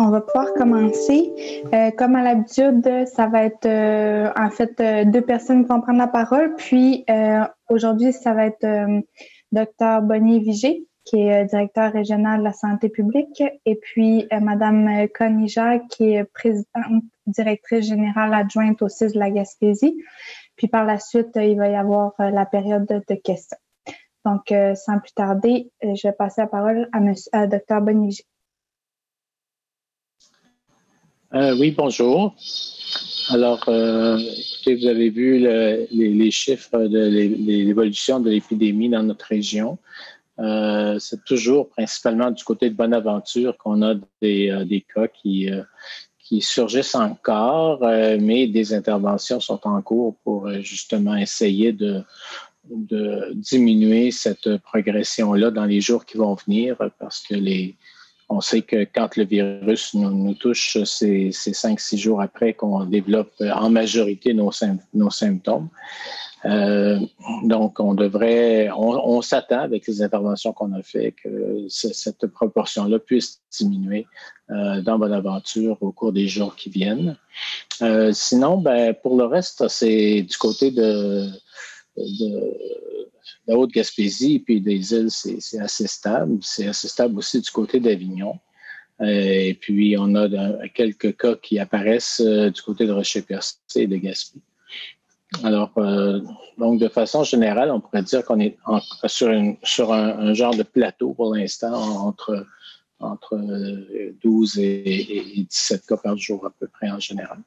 on va pouvoir commencer. Comme à l'habitude, ça va être en fait deux personnes qui vont prendre la parole. Puis aujourd'hui, ça va être Dr. Bonnie Vigé, qui est directeur régional de la santé publique, et puis Madame Connie Jacques, qui est présidente, directrice générale adjointe au CIS de la Gaspésie. Puis par la suite, il va y avoir la période de questions. Donc, sans plus tarder, je vais passer la parole à Dr. Bonnie Vigé. Oui, bonjour. Alors, écoutez, vous avez vu les chiffres de l'évolution de l'épidémie dans notre région. C'est toujours principalement du côté de Bonaventure qu'on a des cas qui surgissent encore, mais des interventions sont en cours pour justement essayer de diminuer cette progression-là dans les jours qui vont venir, parce que on sait que quand le virus nous touche, c'est 5-6 jours après qu'on développe en majorité nos symptômes. Donc, on s'attend avec les interventions qu'on a fait que cette proportion-là puisse diminuer dans Bonaventure au cours des jours qui viennent. Sinon, pour le reste, c'est du côté de la Haute-Gaspésie et puis des îles, c'est assez stable. C'est assez stable aussi du côté d'Avignon. Et puis, on a quelques cas qui apparaissent du côté de Rocher-Percé et de Gaspé. Alors, donc, de façon générale, on pourrait dire qu'on est sur un genre de plateau pour l'instant entre 12 et 17 cas par jour à peu près en général.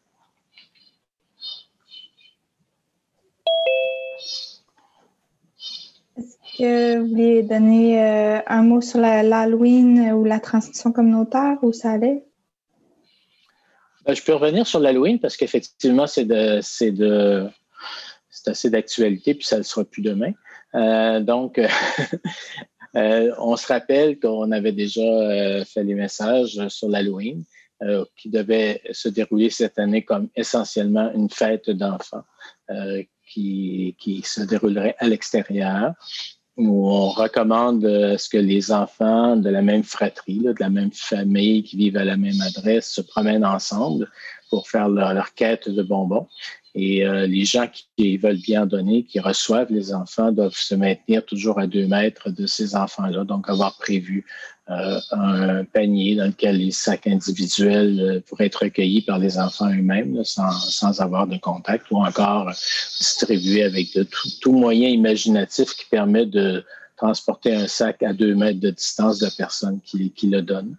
Est-ce que vous voulez donner un mot sur l'Halloween ou la transmission communautaire, où ça allait? Je peux revenir sur l'Halloween parce qu'effectivement, c'est assez d'actualité, puis ça ne le sera plus demain. Donc, on se rappelle qu'on avait déjà fait les messages sur l'Halloween qui devait se dérouler cette année comme essentiellement une fête d'enfants qui se déroulerait à l'extérieur, où on recommande ce que les enfants de la même fratrie, de la même famille qui vivent à la même adresse se promènent ensemble pour faire leur quête de bonbons. Et les gens qui veulent bien donner, qui reçoivent les enfants, doivent se maintenir toujours à 2 mètres de ces enfants-là. Donc, avoir prévu un panier dans lequel les sacs individuels pourraient être recueillis par les enfants eux-mêmes sans avoir de contact, ou encore distribuer avec tout moyen imaginatif qui permet de transporter un sac à 2 mètres de distance de la personne qui le donne.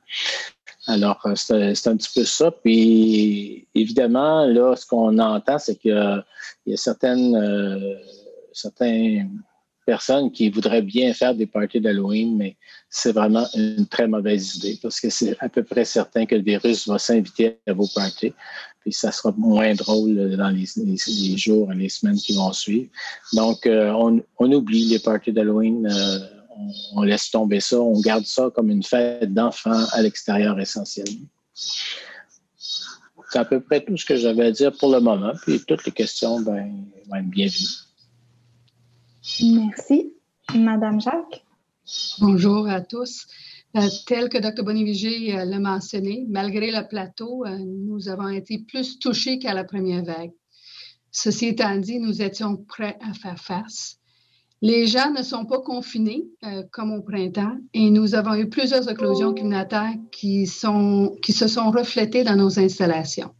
Alors, c'est un petit peu ça. Puis, évidemment, là, ce qu'on entend, c'est qu'il y a certaines personnes qui voudraient bien faire des parties d'Halloween, mais c'est vraiment une très mauvaise idée parce que c'est à peu près certain que le virus va s'inviter à vos parties. Puis, ça sera moins drôle dans les jours et les semaines qui vont suivre. Donc, on oublie les parties d'Halloween. On laisse tomber ça, on garde ça comme une fête d'enfants à l'extérieur essentiellement. C'est à peu près tout ce que j'avais à dire pour le moment. Puis toutes les questions vont être bienvenues. Merci. Madame Jacques. Bonjour à tous. Tel que Dr. Bonnie Vigé l'a mentionné, malgré le plateau, nous avons été plus touchés qu'à la première vague. Ceci étant dit, nous étions prêts à faire face. Les gens ne sont pas confinés comme au printemps et nous avons eu plusieurs éclosions communautaires qui se sont reflétées dans nos installations.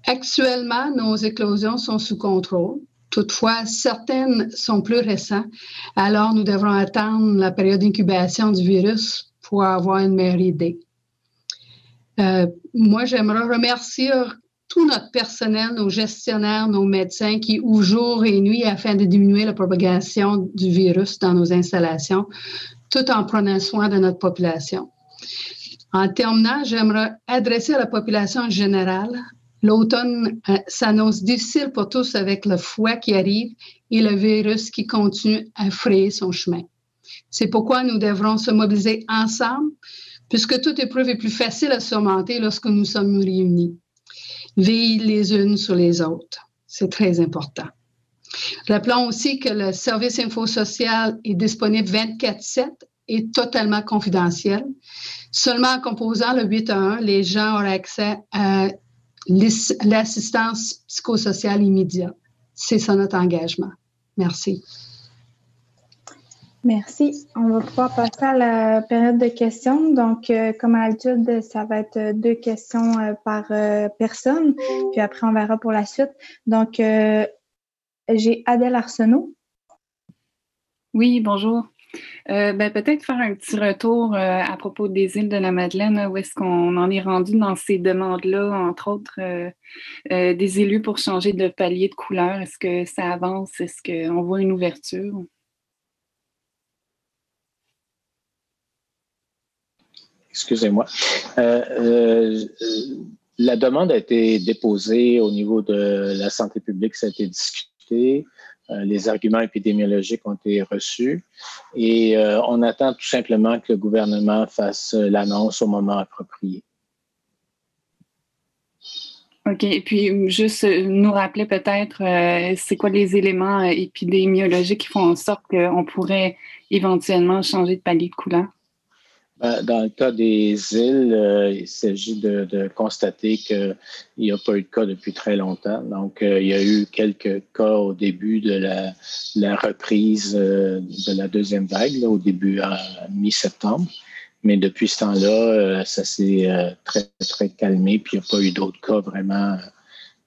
Actuellement, nos éclosions sont sous contrôle. Toutefois, certaines sont plus récentes, alors nous devrons attendre la période d'incubation du virus pour avoir une meilleure idée. Moi, j'aimerais remercier tout notre personnel, nos gestionnaires, nos médecins qui ouvrent jour et nuit afin de diminuer la propagation du virus dans nos installations, tout en prenant soin de notre population. En terminant, j'aimerais adresser à la population en général. L'automne s'annonce difficile pour tous avec le froid qui arrive et le virus qui continue à frayer son chemin. C'est pourquoi nous devrons se mobiliser ensemble, puisque toute épreuve est plus facile à surmonter lorsque nous sommes réunis. Veillent les unes sur les autres. C'est très important. Rappelons aussi que le service infosocial est disponible 24/7 et totalement confidentiel. Seulement en composant le 811, les gens auraient accès à l'assistance psychosociale immédiate. C'est ça notre engagement. Merci. Merci. On va pouvoir passer à la période de questions. Donc, comme à l'habitude, ça va être 2 questions par personne. Puis après, on verra pour la suite. Donc, j'ai Adèle Arsenault. Oui, bonjour. Peut-être faire un petit retour à propos des îles de la Madeleine, où est-ce qu'on en est rendu dans ces demandes-là, entre autres des élus pour changer de palier de couleur. Est-ce que ça avance? Est-ce qu'on voit une ouverture? Excusez-moi. La demande a été déposée au niveau de la santé publique, ça a été discuté. Les arguments épidémiologiques ont été reçus et on attend tout simplement que le gouvernement fasse l'annonce au moment approprié. OK. Et puis, juste nous rappeler peut-être, c'est quoi les éléments épidémiologiques qui font en sorte qu'on pourrait éventuellement changer de palier de couleur? Dans le cas des îles, il s'agit de constater qu'il n'y a pas eu de cas depuis très longtemps. Donc, il y a eu quelques cas au début de la reprise de la deuxième vague, là, au début à mi-septembre. Mais depuis ce temps-là, ça s'est très, très calmé. Puis, il n'y a pas eu d'autres cas vraiment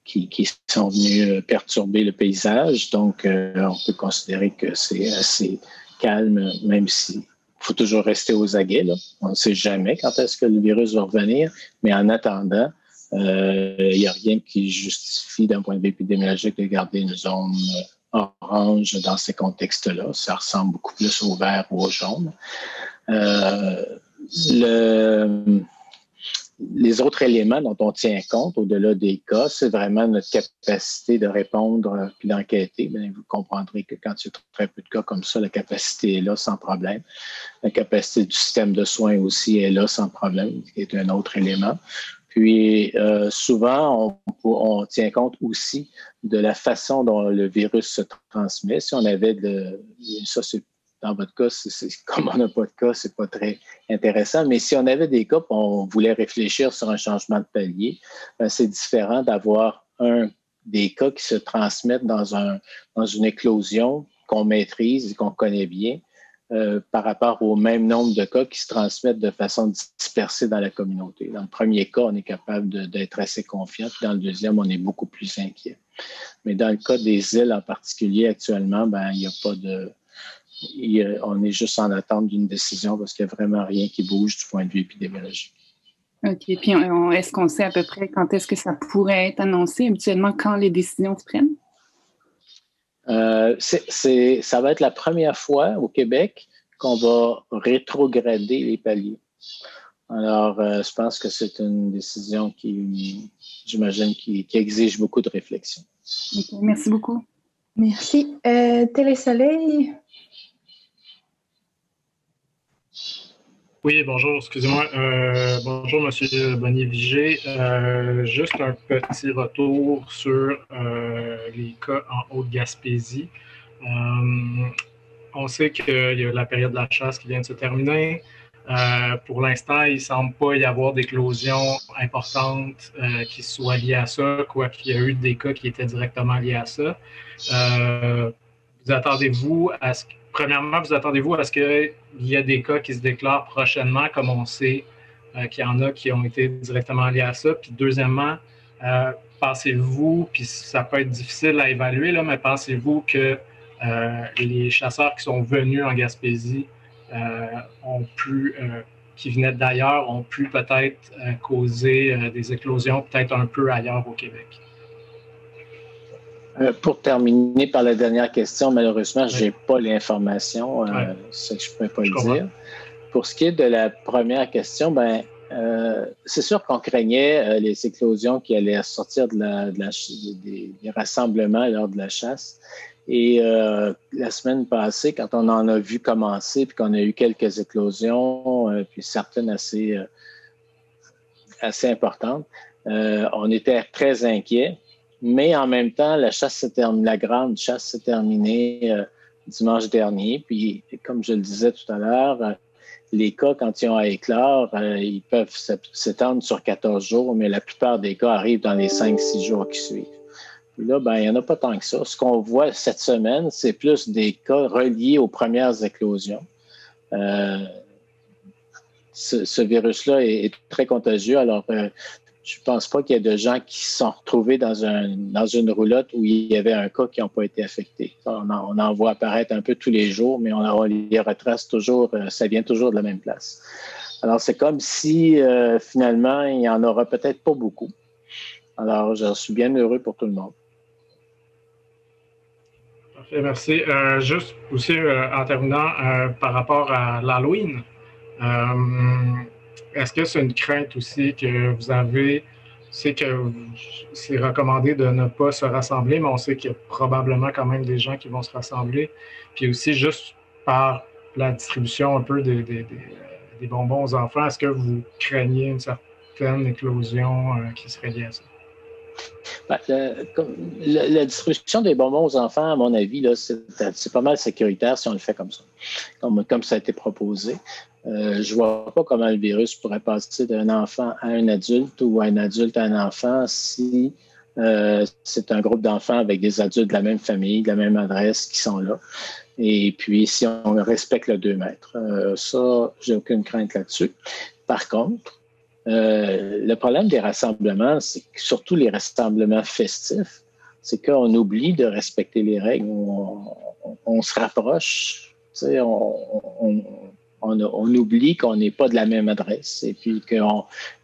qui sont venus perturber le paysage. Donc, on peut considérer que c'est assez calme, même si il faut toujours rester aux aguets. Là. On ne sait jamais quand est-ce que le virus va revenir, mais en attendant, il n'y a rien qui justifie d'un point de vue épidémiologique de garder une zone orange dans ces contextes-là. Ça ressemble beaucoup plus au vert ou au jaune. Les autres éléments dont on tient compte au-delà des cas, c'est vraiment notre capacité de répondre puis d'enquêter. Bien, vous comprendrez que quand il y a très peu de cas comme ça, la capacité est là sans problème. La capacité du système de soins aussi est là sans problème, qui est un autre élément. Puis souvent, on tient compte aussi de la façon dont le virus se transmet. Si on avait ça, c'est dans votre cas, comme on n'a pas de cas, c'est pas très intéressant. Mais si on avait des cas, on voulait réfléchir sur un changement de palier, c'est différent d'avoir des cas qui se transmettent dans une éclosion qu'on maîtrise et qu'on connaît bien, par rapport au même nombre de cas qui se transmettent de façon dispersée dans la communauté. Dans le premier cas, on est capable d'être assez confiant. Puis dans le deuxième, on est beaucoup plus inquiet. Mais dans le cas des îles en particulier, actuellement, il n'y a pas de... on est juste en attente d'une décision parce qu'il n'y a vraiment rien qui bouge du point de vue épidémiologique. OK. Puis, est-ce qu'on sait à peu près quand est-ce que ça pourrait être annoncé, habituellement, quand les décisions se prennent? Ça va être la première fois au Québec qu'on va rétrograder les paliers. Alors, je pense que c'est une décision j'imagine, qui exige beaucoup de réflexion. Okay, merci beaucoup. Merci. Télésoleil? Oui, bonjour, excusez-moi. Bonjour, M. Bonnier-Vigé. Juste un petit retour sur les cas en Haute-Gaspésie. On sait qu'il y a la période de la chasse qui vient de se terminer. Pour l'instant, il ne semble pas y avoir d'éclosion importante qui soit liée à ça, quoiqu'il y a eu des cas qui étaient directement liés à ça. Premièrement, vous attendez-vous à ce qu'il y ait des cas qui se déclarent prochainement, comme on sait qu'il y en a qui ont été directement liés à ça? Puis deuxièmement, pensez-vous, puis ça peut être difficile à évaluer, là, mais pensez-vous que les chasseurs qui sont venus en Gaspésie qui venaient d'ailleurs, ont pu peut-être causer des éclosions peut-être un peu ailleurs au Québec? Pour terminer par la dernière question, malheureusement, je n'ai pas l'information, c'est que je ne peux pas le dire. Pour ce qui est de la première question, c'est sûr qu'on craignait les éclosions qui allaient sortir des rassemblements lors de la chasse. Et la semaine passée, quand on en a vu commencer, puis qu'on a eu quelques éclosions, puis certaines assez importantes, on était très inquiets. Mais en même temps, la grande chasse s'est terminée dimanche dernier. Puis, comme je le disais tout à l'heure, les cas, quand ils ont à éclore, ils peuvent s'étendre sur 14 jours, mais la plupart des cas arrivent dans les 5-6 jours qui suivent. Puis là, il n'y en a pas tant que ça. Ce qu'on voit cette semaine, c'est plus des cas reliés aux premières éclosions. Ce virus-là est très contagieux. Alors, je ne pense pas qu'il y ait de gens qui se sont retrouvés dans une roulotte où il y avait un cas qui n'ont pas été affectés. On en voit apparaître un peu tous les jours, mais on les retrace toujours, ça vient toujours de la même place. Alors, c'est comme si, finalement, il n'y en aura peut-être pas beaucoup. Alors, je suis bien heureux pour tout le monde. Parfait, merci. Juste aussi, en terminant, par rapport à l'Halloween, est-ce que c'est une crainte aussi que vous avez? C'est que c'est recommandé de ne pas se rassembler, mais on sait qu'il y a probablement quand même des gens qui vont se rassembler. Puis aussi, juste par la distribution un peu des bonbons aux enfants, est-ce que vous craignez une certaine éclosion qui serait liée à ça? La distribution des bonbons aux enfants, à mon avis, là, c'est pas mal sécuritaire si on le fait comme ça, comme ça a été proposé. Je vois pas comment le virus pourrait passer d'un enfant à un adulte ou un adulte à un enfant si c'est un groupe d'enfants avec des adultes de la même famille, de la même adresse qui sont là. Et puis, si on respecte le 2 mètres. Ça, j'ai aucune crainte là-dessus. Par contre, le problème des rassemblements, c'est que surtout les rassemblements festifs, c'est qu'on oublie de respecter les règles. On se rapproche, tu sais, on oublie qu'on n'est pas de la même adresse et puis qu'il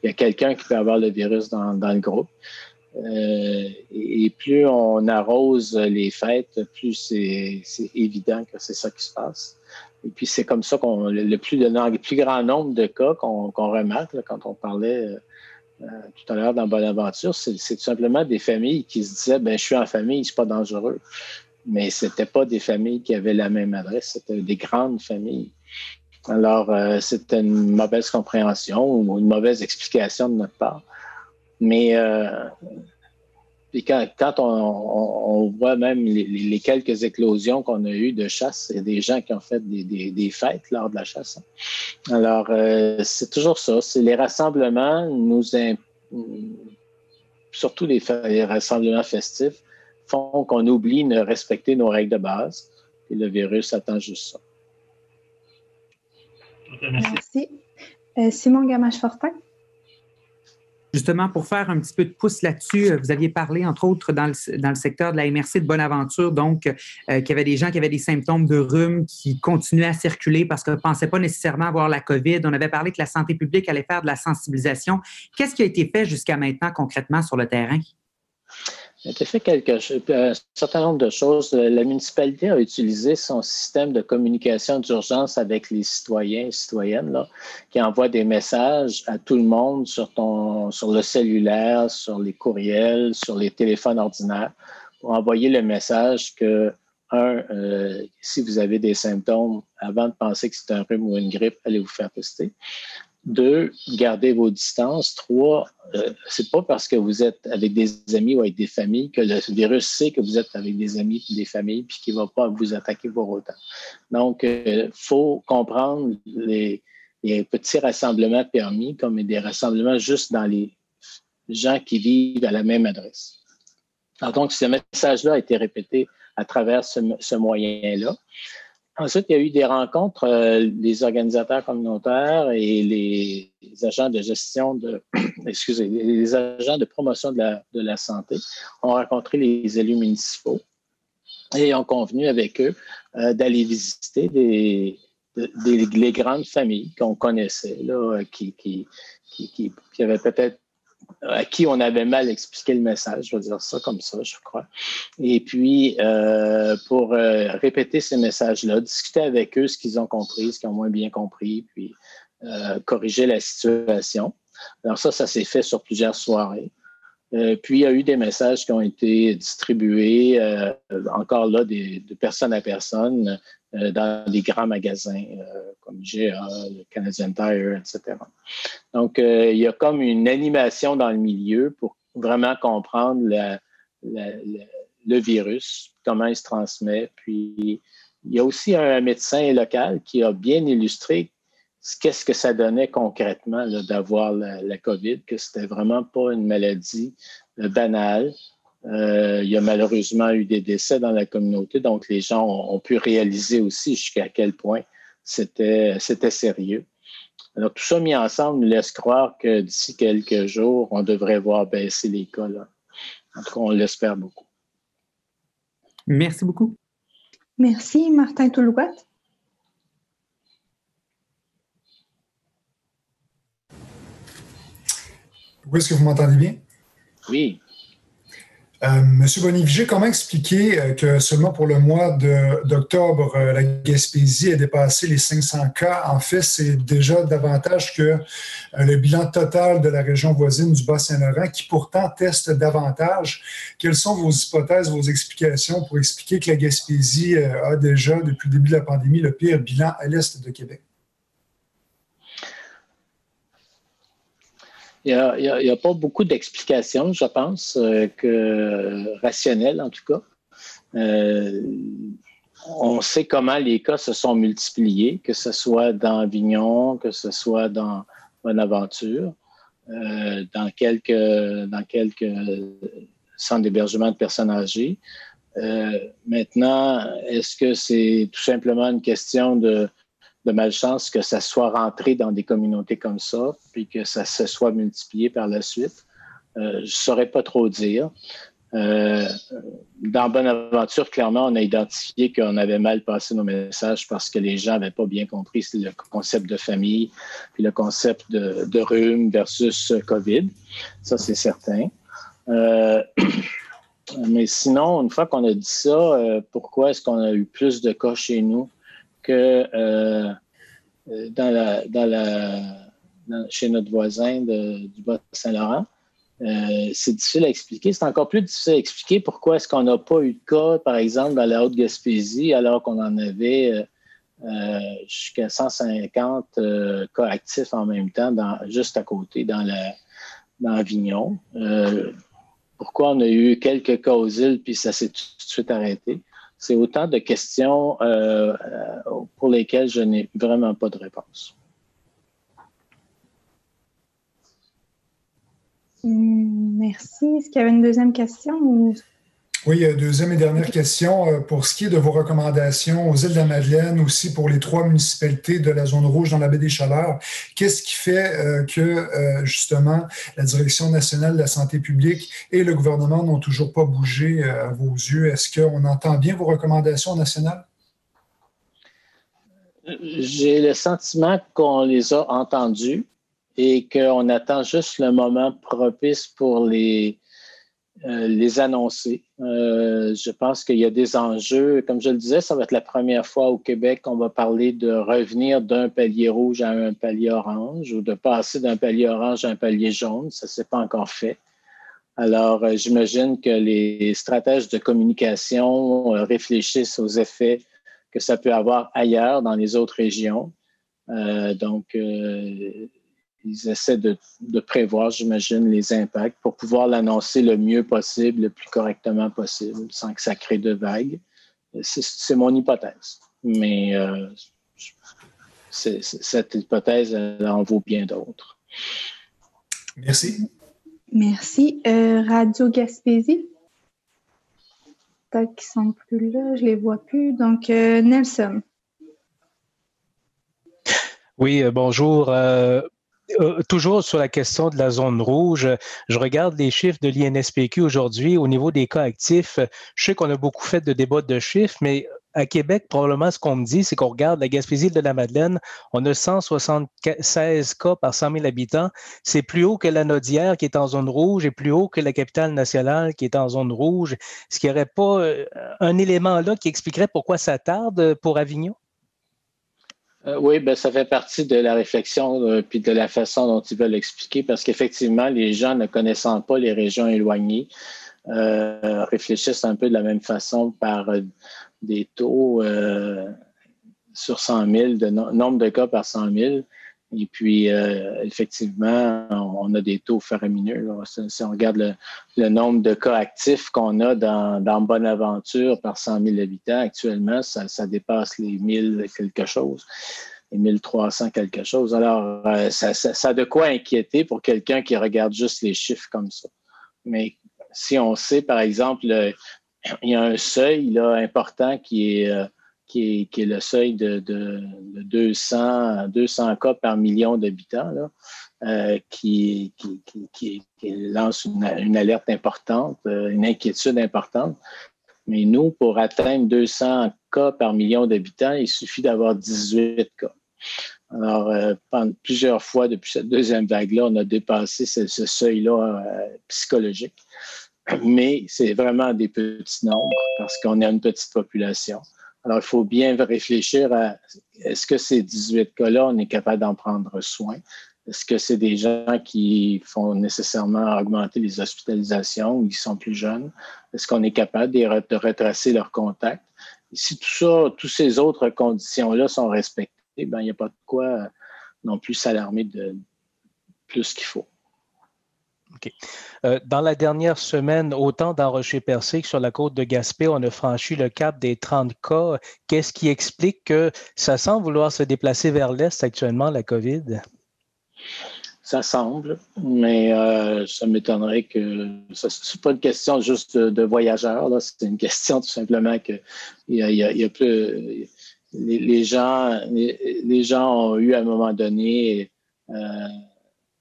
y a quelqu'un qui peut avoir le virus dans le groupe. Et plus on arrose les fêtes, plus c'est évident que c'est ça qui se passe. Et puis, c'est comme ça le plus grand nombre de cas qu'on remarque là, quand on parlait tout à l'heure dans Bonaventure, c'est tout simplement des familles qui se disaient, je suis en famille, c'est pas dangereux. Mais c'était pas des familles qui avaient la même adresse, c'était des grandes familles. Alors, c'était une mauvaise compréhension ou une mauvaise explication de notre part. Mais puis quand on voit même les quelques éclosions qu'on a eues de chasse, c'est des gens qui ont fait des fêtes lors de la chasse. Alors, c'est toujours ça. C'est les rassemblements, surtout les rassemblements festifs, font qu'on oublie de respecter nos règles de base. Et le virus attend juste ça. Merci. Simon Gamache-Fortin. Justement, pour faire un petit peu de pouce là-dessus, vous aviez parlé, entre autres, dans le secteur de la MRC de Bonaventure, donc, qu'il y avait des gens qui avaient des symptômes de rhume qui continuaient à circuler parce qu'on ne pensait pas nécessairement avoir la COVID. On avait parlé que la santé publique allait faire de la sensibilisation. Qu'est-ce qui a été fait jusqu'à maintenant, concrètement, sur le terrain? Il a été fait un certain nombre de choses. La municipalité a utilisé son système de communication d'urgence avec les citoyens et citoyennes là, qui envoient des messages à tout le monde sur le cellulaire, sur les courriels, sur les téléphones ordinaires pour envoyer le message que, si vous avez des symptômes, avant de penser que c'est un rhume ou une grippe, allez vous faire tester. 2, gardez vos distances. 3, c'est pas parce que vous êtes avec des amis ou avec des familles que le virus sait que vous êtes avec des amis et des familles puis qu'il va pas vous attaquer pour autant. Donc, faut comprendre les petits rassemblements permis comme des rassemblements juste dans les gens qui vivent à la même adresse. Alors, donc, ce message-là a été répété à travers ce moyen-là. Ensuite, il y a eu des rencontres des organisateurs communautaires et les agents de gestion les agents de promotion de la santé ont rencontré les élus municipaux et ont convenu avec eux d'aller visiter les grandes familles qu'on connaissait, là, qui avaient peut-être à qui on avait mal expliqué le message, je vais dire ça comme ça, je crois. Et puis, pour répéter ces messages-là, discuter avec eux ce qu'ils ont compris, ce qu'ils ont moins bien compris, puis corriger la situation. Alors ça s'est fait sur plusieurs soirées. Puis, il y a eu des messages qui ont été distribués, encore là, de personne à personne, dans des grands magasins comme GA, le Canadian Tire, etc. Donc, il y a comme une animation dans le milieu pour vraiment comprendre le virus, comment il se transmet. Puis, il y a aussi un médecin local qui a bien illustré qu'est-ce que ça donnait concrètement là, d'avoir la COVID, que c'était vraiment pas une maladie banale. Il y a malheureusement eu des décès dans la communauté, donc les gens ont pu réaliser aussi jusqu'à quel point c'était sérieux. Alors, tout ça mis ensemble nous laisse croire que d'ici quelques jours, on devrait voir baisser les cas. Là. En tout cas, on l'espère beaucoup. Merci beaucoup. Merci, Martin Toulouat. Oui, est-ce que vous m'entendez bien? Oui. Monsieur Bonny-Vigé, comment expliquer que seulement pour le mois d'octobre, la Gaspésie a dépassé les 500 cas? En fait, c'est déjà davantage que le bilan total de la région voisine du Bas-Saint-Laurent, qui pourtant teste davantage. Quelles sont vos hypothèses, vos explications pour expliquer que la Gaspésie a déjà, depuis le début de la pandémie, le pire bilan à l'est de Québec? Il n'y a pas beaucoup d'explications, je pense, rationnelles en tout cas. On sait comment les cas se sont multipliés, que ce soit dans Avignon, que ce soit dans Bonaventure, dans quelques centres d'hébergement de personnes âgées. Maintenant, est-ce que c'est tout simplement une question de malchance que ça soit rentré dans des communautés comme ça, puis que ça se soit multiplié par la suite? Je ne saurais pas trop dire. Dans Bonaventure, clairement, on a identifié qu'on avait mal passé nos messages parce que les gens n'avaient pas bien compris le concept de famille, puis le concept de rhume versus COVID. Ça, c'est certain. Mais sinon, une fois qu'on a dit ça, pourquoi est-ce qu'on a eu plus de cas chez nous que chez notre voisin du Bas-Saint-Laurent? C'est difficile à expliquer. C'est encore plus difficile à expliquer pourquoi est-ce qu'on n'a pas eu de cas, par exemple, dans la Haute-Gaspésie, alors qu'on en avait jusqu'à 150 cas actifs en même temps, juste à côté, dans Avignon. Pourquoi on a eu quelques cas aux îles, puis ça s'est tout de suite arrêté? C'est autant de questions pour lesquelles je n'ai vraiment pas de réponse. Merci. Est-ce qu'il y avait une deuxième question? Oui, deuxième et dernière question. Pour ce qui est de vos recommandations aux îles de la Madeleine, aussi pour les 3 municipalités de la zone rouge dans la baie des Chaleurs, qu'est-ce qui fait que, justement, la Direction nationale de la santé publique et le gouvernement n'ont toujours pas bougé à vos yeux? Est-ce qu'on entend bien vos recommandations nationales? J'ai le sentiment qu'on les a entendues et qu'on attend juste le moment propice pour les annoncer. Je pense qu'il y a des enjeux. Comme je le disais, ça va être la première fois au Québec qu'on va parler de revenir d'un palier rouge à un palier orange ou de passer d'un palier orange à un palier jaune. Ça ne s'est pas encore fait. Alors, j'imagine que les stratèges de communication réfléchissent aux effets que ça peut avoir ailleurs dans les autres régions. Ils essaient de prévoir, j'imagine, les impacts pour pouvoir l'annoncer le mieux possible, le plus correctement possible, sans que ça crée de vagues. C'est mon hypothèse. Mais cette hypothèse, elle en vaut bien d'autres. Merci. Merci. Radio Gaspésie? Peut-être qu'ils ne sont plus là, je ne les vois plus. Donc, Nelson. Oui, bonjour. Toujours sur la question de la zone rouge, je regarde les chiffres de l'INSPQ aujourd'hui au niveau des cas actifs. Je sais qu'on a beaucoup fait de débats de chiffres, mais à Québec, probablement, ce qu'on me dit, c'est qu'on regarde la Gaspésie de la Madeleine, on a 176 cas par 100 000 habitants. C'est plus haut que la Naudière qui est en zone rouge et plus haut que la capitale nationale qui est en zone rouge. Est-ce qu'il n'y aurait pas un élément là qui expliquerait pourquoi ça tarde pour Avignon? Oui, ben ça fait partie de la réflexion puis de la façon dont ils veulent l'expliquer, parce qu'effectivement, les gens ne connaissant pas les régions éloignées réfléchissent un peu de la même façon par des taux sur 100 000, nombre de cas par 100 000. Et puis, effectivement, on a des taux faramineux. Là. Si on regarde le nombre de cas actifs qu'on a dans Bonaventure par 100 000 habitants, actuellement, ça dépasse les 1000 quelque chose. 1300 quelque chose. Alors, ça a de quoi inquiéter pour quelqu'un qui regarde juste les chiffres comme ça. Mais si on sait, par exemple, il y a un seuil là, important qui est le seuil de 200 cas par million d'habitants, là, qui lance une alerte importante, une inquiétude importante. Mais nous, pour atteindre 200 cas par million d'habitants, il suffit d'avoir 18 cas. Alors, pendant plusieurs fois depuis cette deuxième vague-là, on a dépassé ce seuil-là psychologique. Mais c'est vraiment des petits nombres parce qu'on a une petite population. Alors, il faut bien réfléchir à est-ce que ces 18 cas-là, on est capable d'en prendre soin? Est-ce que c'est des gens qui font nécessairement augmenter les hospitalisations ou qui sont plus jeunes? Est-ce qu'on est capable de retracer leurs contacts? Et si toutes ces autres conditions-là sont respectées, ben, il n'y a pas de quoi non plus s'alarmer de plus qu'il faut. OK. Dans la dernière semaine, autant dans Rocher-Percé que sur la côte de Gaspé, on a franchi le cap des 30 cas. Qu'est-ce qui explique que ça semble vouloir se déplacer vers l'est actuellement, la COVID? Ça semble, mais ça m'étonnerait que... C'est pas une question juste de voyageurs, là. C'est une question tout simplement que il y a plus... Les gens ont eu à un moment donné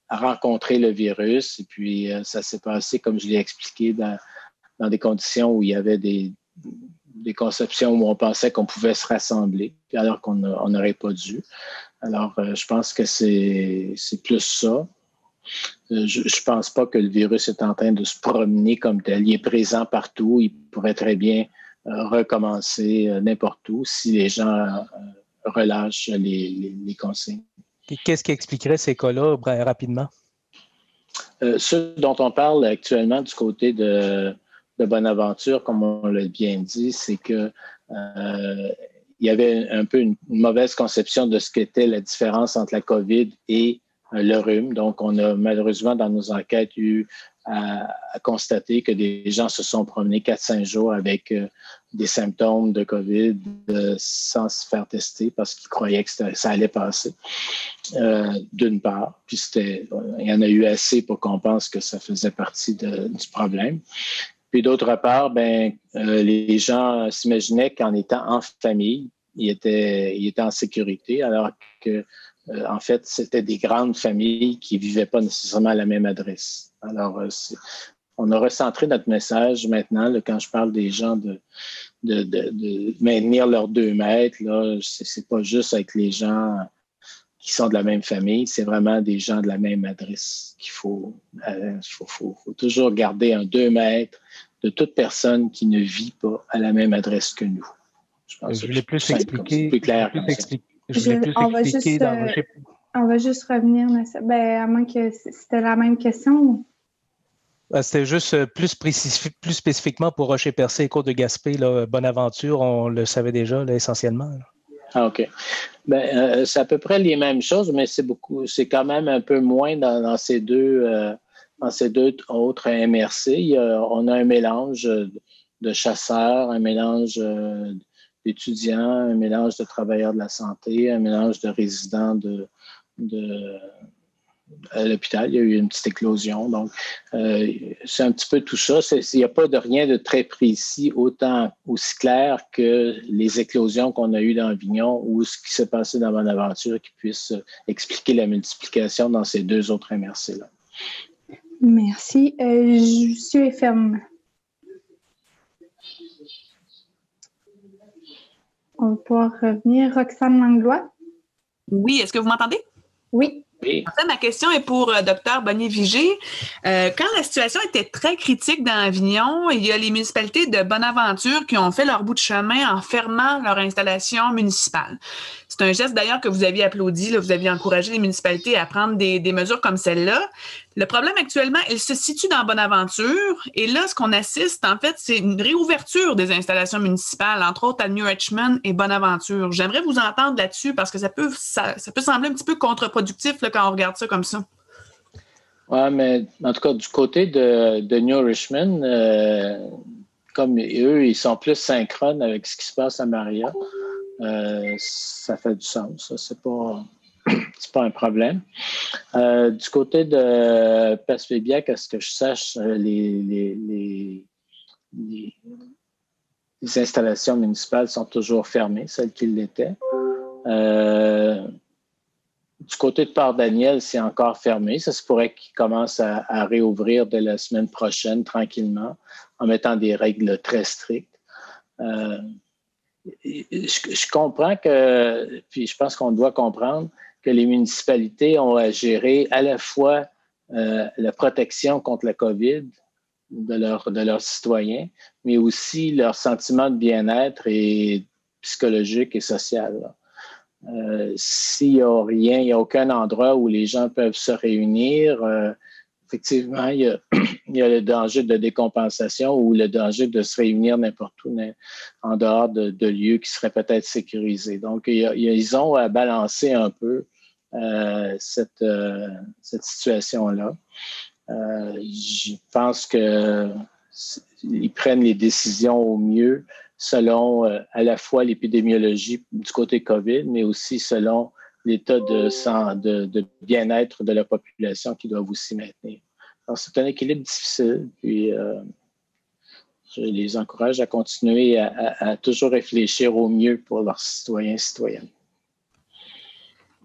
à rencontrer le virus et puis ça s'est passé, comme je l'ai expliqué, dans des conditions où il y avait des conceptions où on pensait qu'on pouvait se rassembler alors qu'on n'aurait pas dû. Alors, je pense que c'est plus ça. Je pense pas que le virus est en train de se promener comme tel. Il est présent partout. Il pourrait très bien recommencer n'importe où si les gens relâchent les consignes. Qu'est-ce qui expliquerait ces cas-là rapidement? Ce dont on parle actuellement du côté de Bonaventure, comme on l'a bien dit, c'est que il y avait un peu une mauvaise conception de ce qu'était la différence entre la COVID et le rhume. Donc, on a malheureusement, dans nos enquêtes, eu à constater que des gens se sont promenés 4-5 jours avec des symptômes de COVID sans se faire tester parce qu'ils croyaient que ça allait passer, d'une part. Puis il y en a eu assez pour qu'on pense que ça faisait partie du problème. Puis d'autre part, les gens s'imaginaient qu'en étant en famille, ils étaient en sécurité, alors que en fait, c'était des grandes familles qui ne vivaient pas nécessairement à la même adresse. Alors, on a recentré notre message maintenant, là, quand je parle des gens de maintenir leurs 2 mètres, là, c'est pas juste avec les gens qui sont de la même famille, c'est vraiment des gens de la même adresse qu'il faut toujours garder un 2 mètres de toute personne qui ne vit pas à la même adresse que nous. Je pense je voulais plus expliquer. Plus clair. On va juste revenir, à moins que c'était la même question. C'était juste plus spécifiquement pour Rocher-Percé et Côte de Gaspé, là, Bonaventure, on le savait déjà là, essentiellement. Là. Ah, OK. C'est à peu près les mêmes choses, mais c'est quand même un peu moins dans ces deux autres MRC. On a un mélange de chasseurs, un mélange d'étudiants, un mélange de travailleurs de la santé, un mélange de résidents à l'hôpital. Il y a eu une petite éclosion. Donc, c'est un petit peu tout ça. Il n'y a pas de rien de très précis, aussi clair que les éclosions qu'on a eues dans Avignon ou ce qui s'est passé dans Bonaventure qui puisse expliquer la multiplication dans ces 2 autres MRC-là. Merci. Jussieu et Ferme. On va pouvoir revenir. Roxane Langlois. Oui, est-ce que vous m'entendez? Oui. Oui. En fait, ma question est pour Dr Bonnier-Vigé. Quand la situation était très critique dans Avignon, il y a les municipalités de Bonaventure qui ont fait leur bout de chemin en fermant leur installation municipale. C'est un geste d'ailleurs que vous aviez applaudi, là, vous aviez encouragé les municipalités à prendre des mesures comme celle-là. Le problème actuellement, il se situe dans Bonaventure et là, ce qu'on assiste, en fait, c'est une réouverture des installations municipales, entre autres à New Richmond et Bonaventure. J'aimerais vous entendre là-dessus parce que ça peut sembler un petit peu contre-productif là, quand on regarde ça comme ça. Oui, mais en tout cas, du côté de New Richmond, comme eux, ils sont plus synchrones avec ce qui se passe à Maria. ça fait du sens. Ça, c'est pas un problème. Du côté de Passepébiac, à ce que je sache, les installations municipales sont toujours fermées, celles qui l'étaient. Du côté de Port-Daniel, c'est encore fermé. Ça se pourrait qu'il commence à réouvrir dès la semaine prochaine, tranquillement, en mettant des règles très strictes. Je comprends puis je pense qu'on doit comprendre que les municipalités ont à gérer à la fois la protection contre la COVID de leurs citoyens, mais aussi leur sentiment de bien-être et psychologique et social. S'il n'y a rien, il n'y a aucun endroit où les gens peuvent se réunir, effectivement, il y a le danger de décompensation ou le danger de se réunir n'importe où en dehors de lieux qui seraient peut-être sécurisés. Donc, ils ont à balancer un peu cette situation-là. Je pense qu'ils prennent les décisions au mieux selon à la fois l'épidémiologie du côté COVID, mais aussi selon l'état de bien-être de la population qui doivent aussi maintenir. Alors, c'est un équilibre difficile, puis je les encourage à continuer à toujours réfléchir au mieux pour leurs citoyens et citoyennes.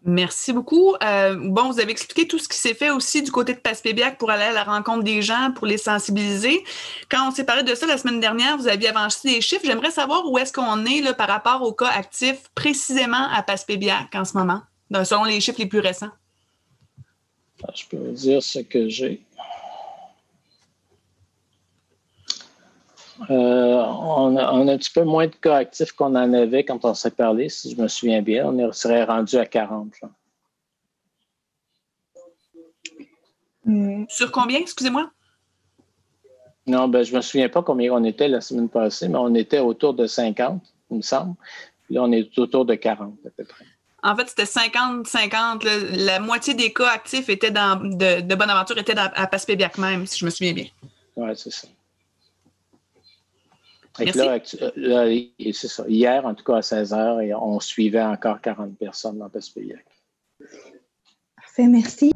Merci beaucoup. Bon, vous avez expliqué tout ce qui s'est fait aussi du côté de Passepébiac pour aller à la rencontre des gens, pour les sensibiliser. Quand on s'est parlé de ça la semaine dernière, vous aviez avancé des chiffres. J'aimerais savoir où est-ce qu'on est là, par rapport aux cas actifs précisément à Passepébiac en ce moment, selon les chiffres les plus récents. Je peux vous dire ce que j'ai. On a un petit peu moins de cas actifs qu'on en avait quand on s'est parlé, si je me souviens bien. On serait rendu à 40. Là. Sur combien, excusez-moi? Non, je ne me souviens pas combien on était la semaine passée, mais on était autour de 50, il me semble. Puis là, on est autour de 40 à peu près. En fait, c'était 50-50. La moitié des cas actifs étaient de Bonaventure étaient à Passepébiac même, si je me souviens bien. Oui, c'est ça. Là, c'est ça. Hier, en tout cas, à 16h, on suivait encore 40 personnes dans Passepébiac. Parfait, merci.